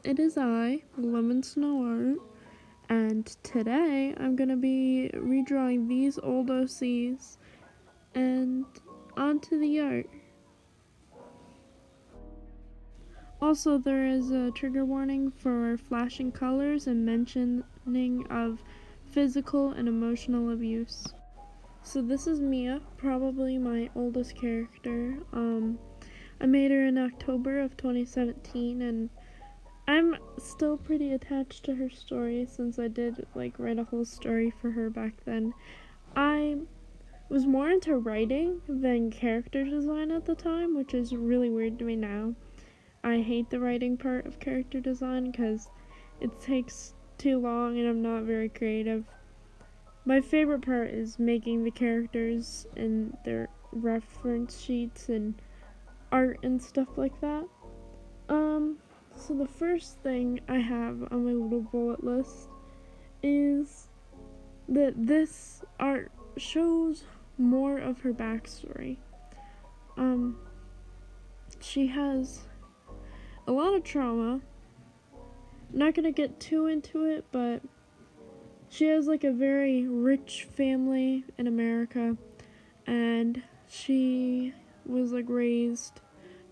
it is I, Lavendertowne, and today I'm gonna be redrawing these old OCs and onto the art. Also, there is a trigger warning for flashing colors and mentioning of physical and emotional abuse. So this is Mia, probably my oldest character. I made her in October of 2017, and I'm still pretty attached to her story since I did write a whole story for her back then. I was more into writing than character design at the time, which is really weird to me now. I hate the writing part of character design because it takes too long and I'm not very creative. My favorite part is making the characters and their reference sheets and art and stuff like that. So the first thing I have on my little bullet list is that this art shows more of her backstory. She has a lot of trauma. I'm not gonna get too into it, but she has a very rich family in America, and she was raised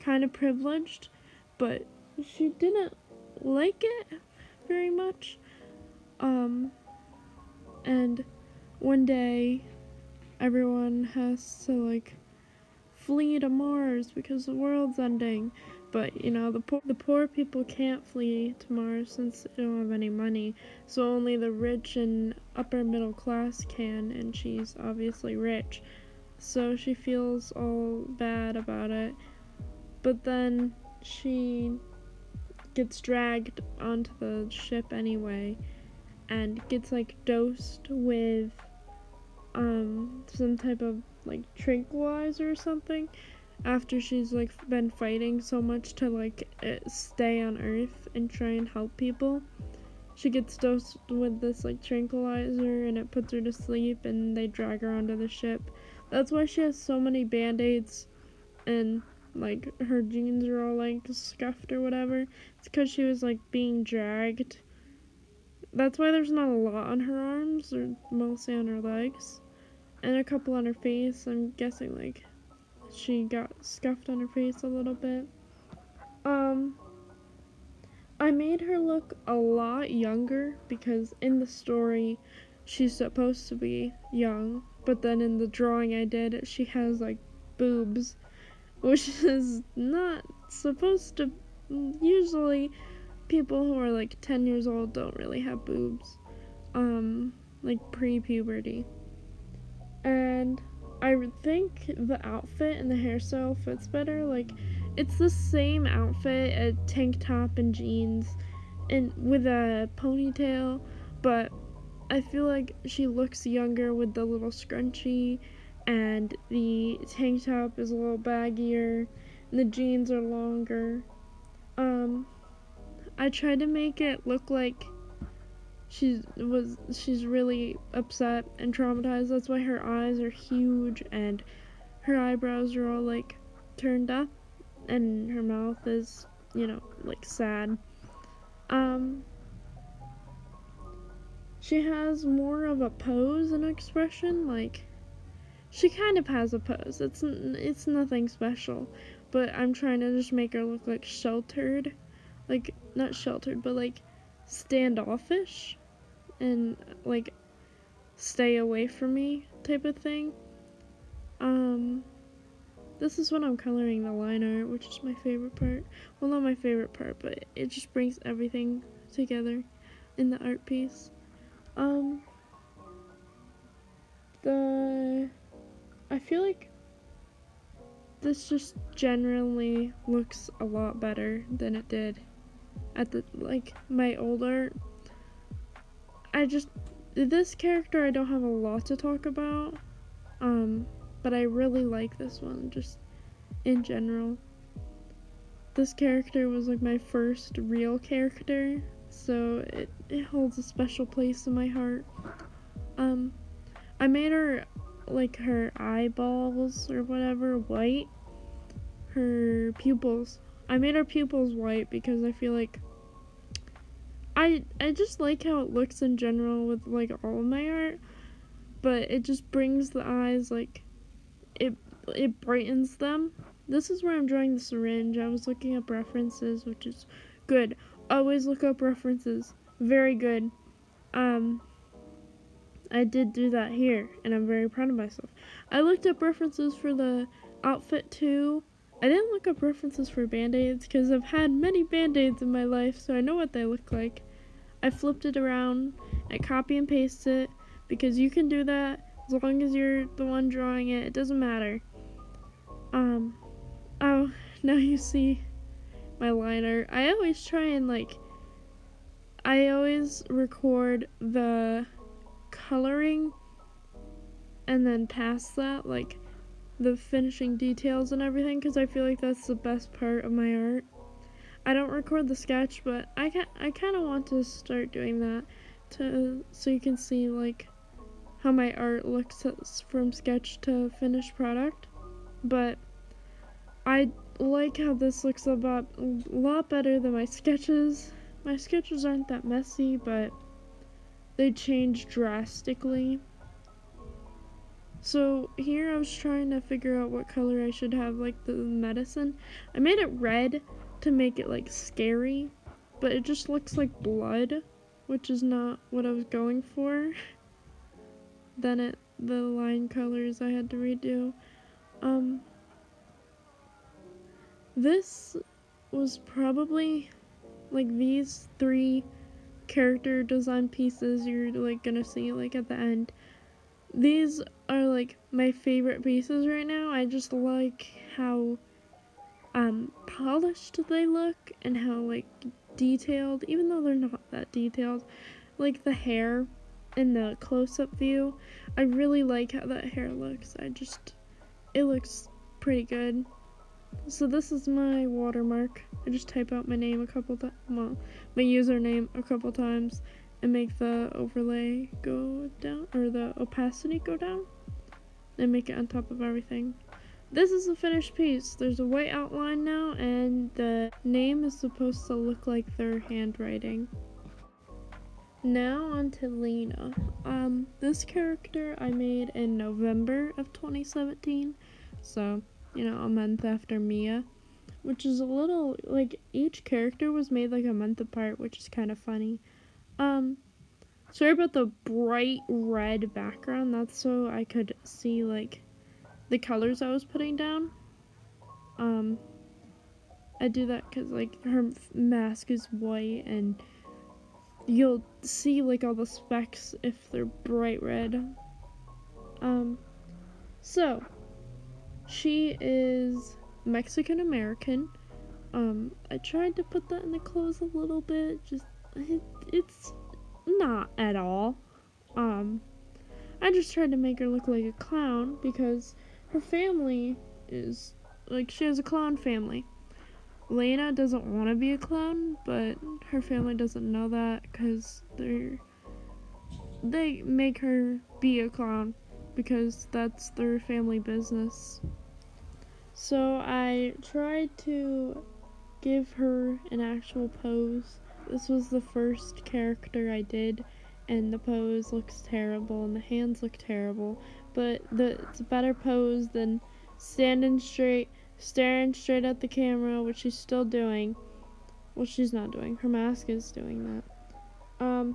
kind of privileged, but she didn't like it very much. And one day everyone has to flee to Mars because the world's ending. But the poor people can't flee to Mars since they don't have any money, so only the rich and upper middle class can, and she's obviously rich, so she feels all bad about it. But then she gets dragged onto the ship anyway and gets dosed with some type of tranquilizer or something after she's been fighting so much to stay on Earth and try and help people. She gets dosed with this tranquilizer and it puts her to sleep, and they drag her onto the ship. That's why she has so many band-aids and her jeans are all scuffed or whatever. It's because she was being dragged. That's why there's not a lot on her arms, or mostly on her legs, and a couple on her face. I'm guessing she got scuffed on her face a little bit. I made her look a lot younger because in the story she's supposed to be young, but then in the drawing I did, she has boobs, which is not supposed to. Usually people who are 10 years old don't really have boobs, pre-puberty. And I think the outfit and the hairstyle fits better. It's the same outfit, a tank top and jeans and with a ponytail, but I feel she looks younger with the little scrunchie, and the tank top is a little baggier and the jeans are longer. I tried to make it look like she's really upset and traumatized. That's why her eyes are huge and her eyebrows are all turned up and her mouth is sad. She has more of a pose and expression. She kind of has a pose. It's nothing special, but I'm trying to just make her look sheltered, not sheltered, but standoffish and stay away from me type of thing. This is when I'm coloring the line art, which is my favorite part. Well, not my favorite part, but it just brings everything together in the art piece. I feel this just generally looks a lot better than it did at the my old art. This character I don't have a lot to talk about, but I really like this one just in general. This character was my first real character, so it holds a special place in my heart. I made her her eyeballs or whatever white, her pupils. I made her pupils white because I feel I just like how it looks in general with like all of my art, but it just brings the eyes, like it brightens them. This is where I'm drawing the syringe. I was looking up references, which is good. Always look up references. Very good. I did do that here, and I'm very proud of myself. I looked up references for the outfit too. I didn't look up references for band-aids because I've had many band-aids in my life, so I know what they look like. I flipped it around, I copy and paste it, because you can do that as long as you're the one drawing it. It doesn't matter. Oh, now you see my liner. I always try and I always record the coloring and then past that, like the finishing details and everything, because I feel like that's the best part of my art. I don't record the sketch, but I kind of want to start doing that so you can see like how my art looks from sketch to finished product. But I like how this looks a lot better than my sketches. My sketches aren't that messy, but they change drastically. So here I was trying to figure out what color I should have like the medicine. I made it red to make it like scary, but it just looks like blood, which is not what I was going for. Then the line colors I had to redo. This was probably like these 3 character design pieces you're like gonna see like at the end. These are like my favorite pieces right now. I just like how polished they look and how like detailed, even though they're not that detailed. Like the hair in the close-up view, I really like how that hair looks. It looks pretty good. So this is my watermark. I just type out my name my username a couple times and make the overlay go down, or the opacity go down, and make it on top of everything. This is the finished piece. There's a white outline now, and the name is supposed to look like their handwriting. Now on to Lena. This character I made in November of 2017, so, a month after Mia, which is a little, like, each character was made like a month apart, which is kind of funny. Sorry about the bright red background. That's so I could see, like, the colors I was putting down. I do that because, like, her mask is white, and you'll see, like, all the specks if they're bright red. So, she is Mexican-American. I tried to put that in the clothes a little bit, it's not at all. I just tried to make her look like a clown because her family is, like, she has a clown family. Elena doesn't want to be a clown, but her family doesn't know that because they make her be a clown because that's their family business. So I tried to give her an actual pose. This was the first character I did, and the pose looks terrible and the hands look terrible, but it's a better pose than standing straight, staring straight at the camera, which she's still doing. Well, she's not doing. Her mask is doing that.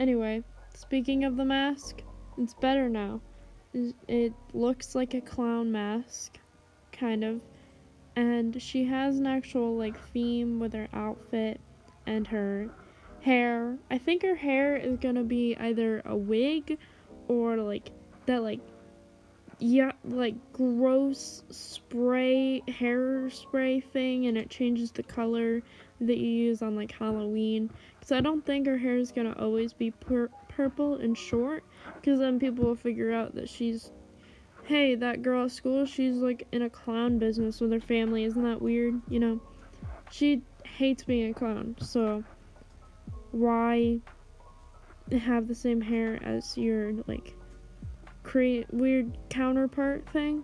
Anyway, speaking of the mask, it's better now. It looks like a clown mask, kind of. And she has an actual, like, theme with her outfit and her hair. I think her hair is gonna be either a wig or, like, that, like, gross hair spray thing, and it changes the color that you use on, like, Halloween. Because I don't think her hair is gonna always be purple and short, because then people will figure out that hey, that girl at school, she's, like, in a clown business with her family. Isn't that weird? She hates being a clown, so why have the same hair as your, like, weird counterpart thing?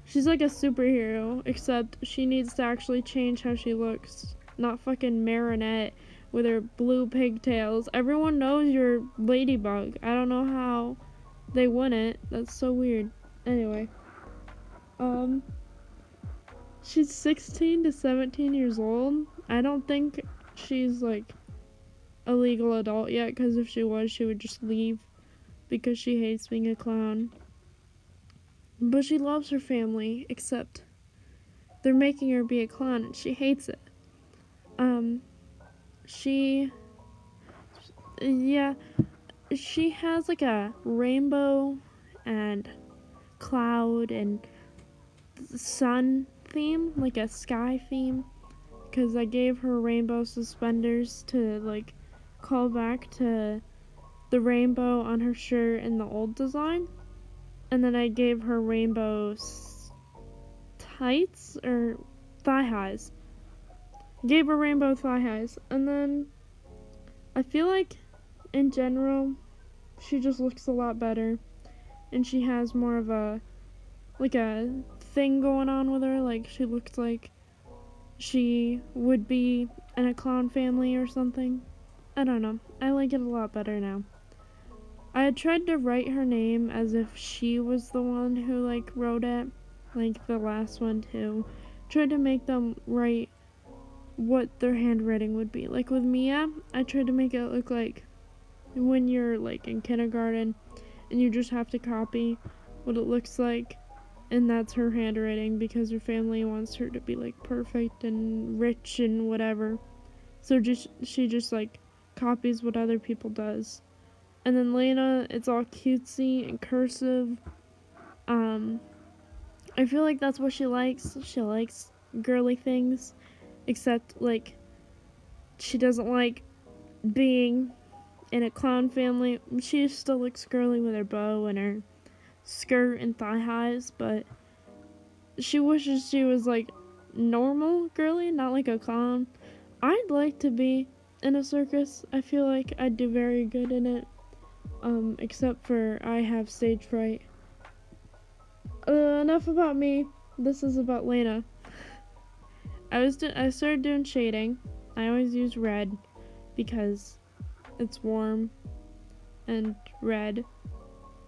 She's like a superhero, except she needs to actually change how she looks, not fucking marionette with her blue pigtails. Everyone knows you're Ladybug. I don't know how they wouldn't. That's so weird. Anyway, she's 16 to 17 years old. I don't think she's like a legal adult yet, because if she was, she would just leave because she hates being a clown. But she loves her family, except they're making her be a clown and she hates it. She has like a rainbow and cloud and sun theme, like a sky theme, because I gave her rainbow suspenders to like call back to the rainbow on her shirt in the old design, and then I gave her rainbow tights or thigh highs. Gave her rainbow thigh highs, and then I feel like in general she just looks a lot better, and she has more of a thing going on with her. Like, she looks like she would be in a clown family or something. I don't know. I like it a lot better now. I had tried to write her name as if she was the one who like wrote it, like the last one too. Tried to make them write what their handwriting would be. Like with Mia, I tried to make it look like when you're like in kindergarten and you just have to copy what it looks like, and that's her handwriting because her family wants her to be like perfect and rich and whatever. So she just like copies what other people does. And then Lena, it's all cutesy and cursive. I feel like that's what she likes. She likes girly things, except like she doesn't like being in a clown family. She still looks girly with her bow and her skirt and thigh highs, but she wishes she was like normal girly, not like a clown. I'd like to be in a circus. I feel like I'd do very good in it. Except for I have stage fright. Enough about me. This is about Lena. I started doing shading. I always use red because it's warm and red,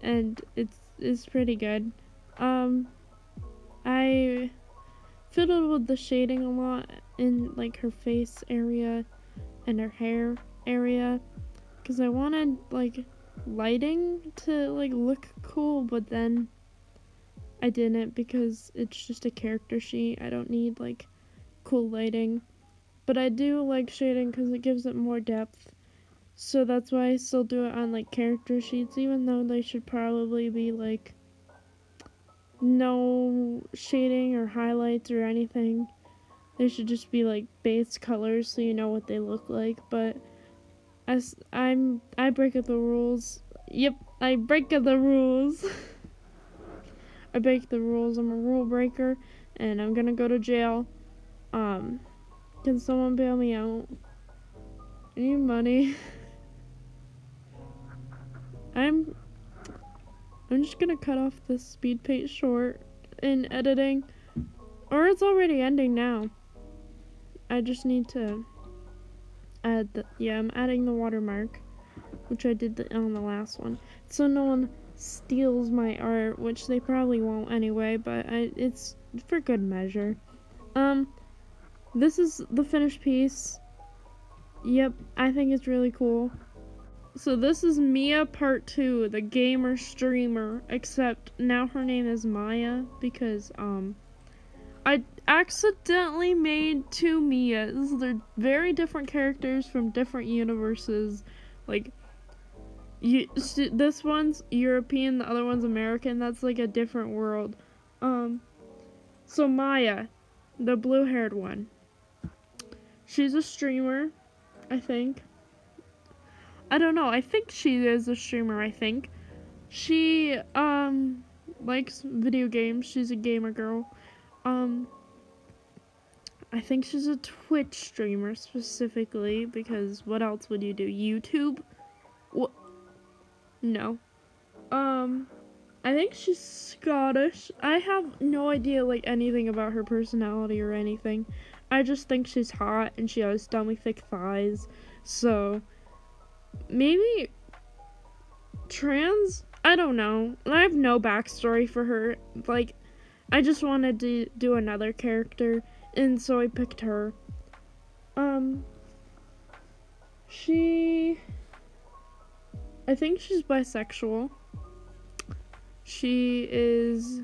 and it's pretty good. I fiddled with the shading a lot in like her face area and her hair area, because I wanted like lighting to like look cool, but then I didn't because it's just a character sheet. I don't need like cool lighting, but I do like shading because it gives it more depth. So that's why I still do it on like character sheets, even though they should probably be like no shading or highlights or anything. They should just be like base colors so you know what they look like. But I break the rules. Yep, I break the rules. I break the rules. I'm a rule breaker, and I'm gonna go to jail. Can someone bail me out? I need money. I'm just gonna cut off this speed paint short in editing, or it's already ending now. I just need to add I'm adding the watermark, which I did on the last one, so no one steals my art, which they probably won't anyway, but it's for good measure. This is the finished piece. Yep, I think it's really cool. So this is Mia part 2, the gamer streamer, except now her name is Maya because I accidentally made 2 Mias. They're very different characters from different universes. Like this one's European, the other one's American. That's like a different world. So Maya, the blue-haired one, she's a streamer, I think. I don't know. I think she is a streamer, I think. She, likes video games. She's a gamer girl. I think she's a Twitch streamer specifically, because what else would you do? YouTube? What? No. I think she's Scottish. I have no idea, like, anything about her personality or anything. I just think she's hot and she has dummy thick thighs. So maybe trans? I don't know. I have no backstory for her. Like, I just wanted to do another character, and so I picked her. I think she's bisexual. She is,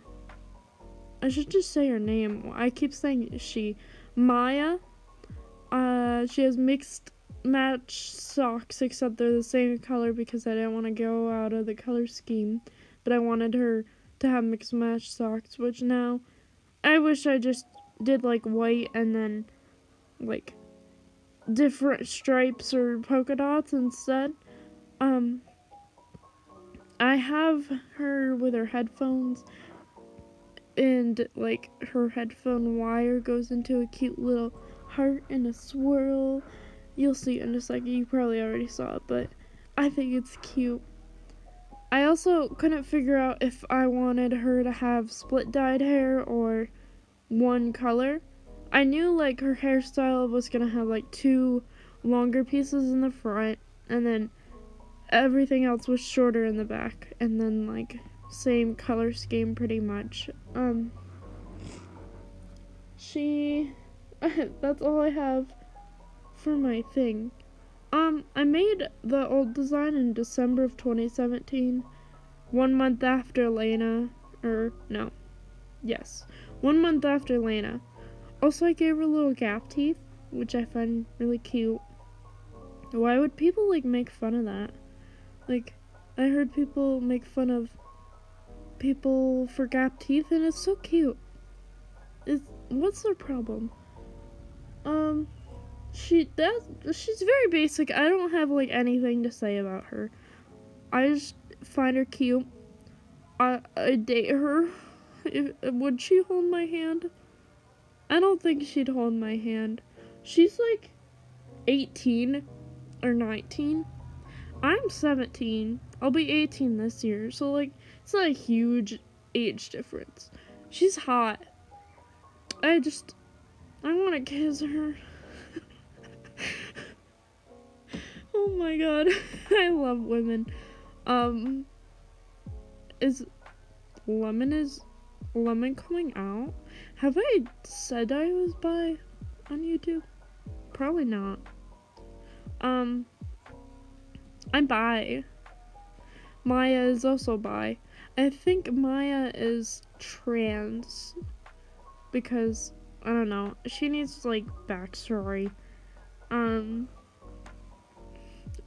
I should just say her name. I keep saying she. Maya. She has mixed match socks, except they're the same color because I didn't want to go out of the color scheme. But I wanted her to have mixed match socks, which now I wish I just did like white and then like different stripes or polka dots instead. I have her with her headphones, and like her headphone wire goes into a cute little heart and a swirl. You'll see it in a second. You probably already saw it, but I think it's cute. I also couldn't figure out if I wanted her to have split dyed hair or one color. I knew like her hairstyle was gonna have like 2 longer pieces in the front, and then everything else was shorter in the back, and then like same color scheme pretty much. That's all I have for my thing. I made the old design in December of 2017, 1 month after Elena, 1 month after Elena. Also, I gave her little gap teeth, which I find really cute. Why would people like make fun of that? Like, I heard people make fun of people for gap teeth, and it's so cute. What's their problem? She's very basic. I don't have like anything to say about her. I just find her cute. I'd date her. Would she hold my hand? I don't think she'd hold my hand. She's like 18 or 19. I'm 17. I'll be 18 this year, so like it's not a huge age difference. She's hot. I want to kiss her. Oh my god. I love women. Is Lemon coming out? Have I said I was bi on YouTube? Probably not. I'm bi. Maya is also bi. I think Maya is trans because I don't know. She needs like backstory.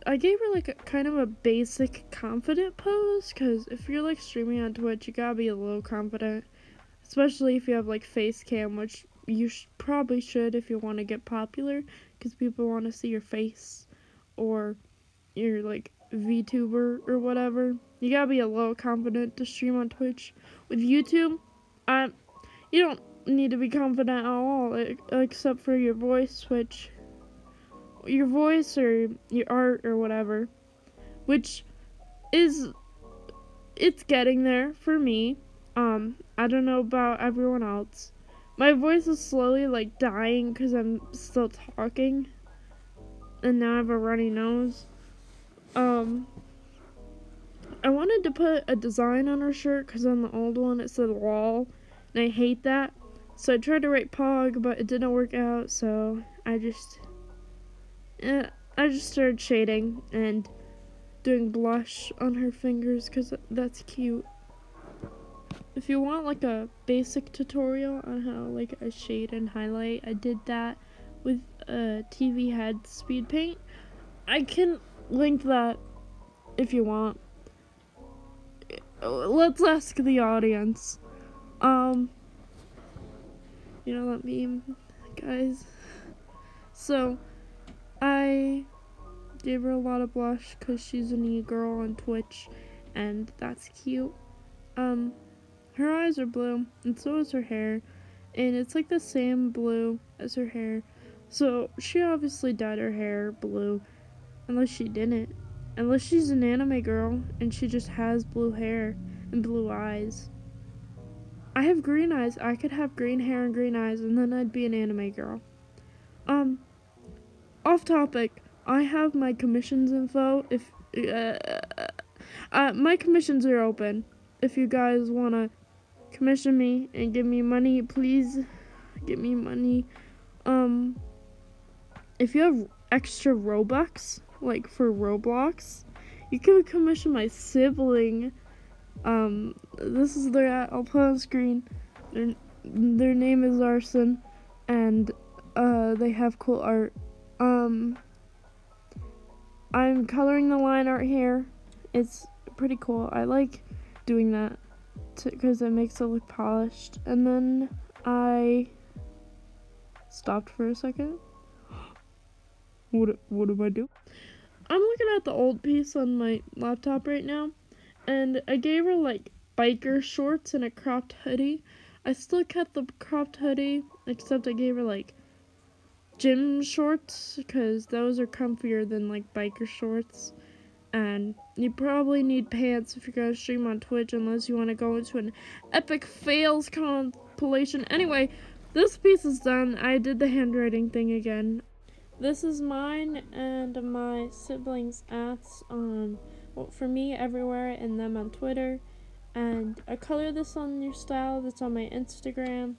I gave her like a kind of a basic confident pose, because if you're like streaming on Twitch, you gotta be a little confident, especially if you have like face cam, which you probably should if you want to get popular, because people want to see your face, or you're like VTuber or whatever. You gotta be a little confident to stream on Twitch. With YouTube, you don't need to be confident at all, except for your voice, your voice or your art or whatever, which is, it's getting there for me. I don't know about everyone else. My voice is slowly like dying because I'm still talking, and now I have a runny nose. I wanted to put a design on her shirt because on the old one it said LOL, and I hate that. So I tried to write POG, but it didn't work out, so I just started shading and doing blush on her fingers because that's cute. If you want like a basic tutorial on how like I shade and highlight, I did that with TV head speed paint. I can link that if you want. Let's ask the audience. You know that meme, guys? So I gave her a lot of blush because she's a new girl on Twitch, and that's cute. Her eyes are blue, and so is her hair, and it's like the same blue as her hair. So she obviously dyed her hair blue, unless she didn't. Unless she's an anime girl, and she just has blue hair and blue eyes. I have green eyes. I could have green hair and green eyes, and then I'd be an anime girl. Off topic. I have my commissions info. If my commissions are open. If you guys wanna commission me and give me money, please give me money. If you have extra Robux, like for Roblox, you can commission my sibling. This is I'll put on screen. Their name is ARSON, and they have cool art. I'm coloring the line art here. It's pretty cool. I like doing that because it makes it look polished. And then I stopped for a second. What do I do? I'm looking at the old piece on my laptop right now, and I gave her like biker shorts and a cropped hoodie. I still kept the cropped hoodie, except I gave her like gym shorts because those are comfier than like biker shorts. And you probably need pants if you're gonna stream on Twitch, unless you want to go into an epic fails compilation. Anyway, this piece is done. I did the handwriting thing again. This is mine and my siblings' ats on, well, for me everywhere, and them on Twitter. And I color this on your style that's on my Instagram.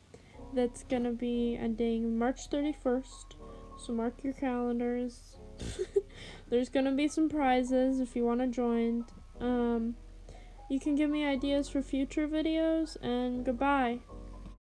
That's gonna be ending March 31st. So mark your calendars. There's gonna be some prizes if you want to join. You can give me ideas for future videos, and goodbye.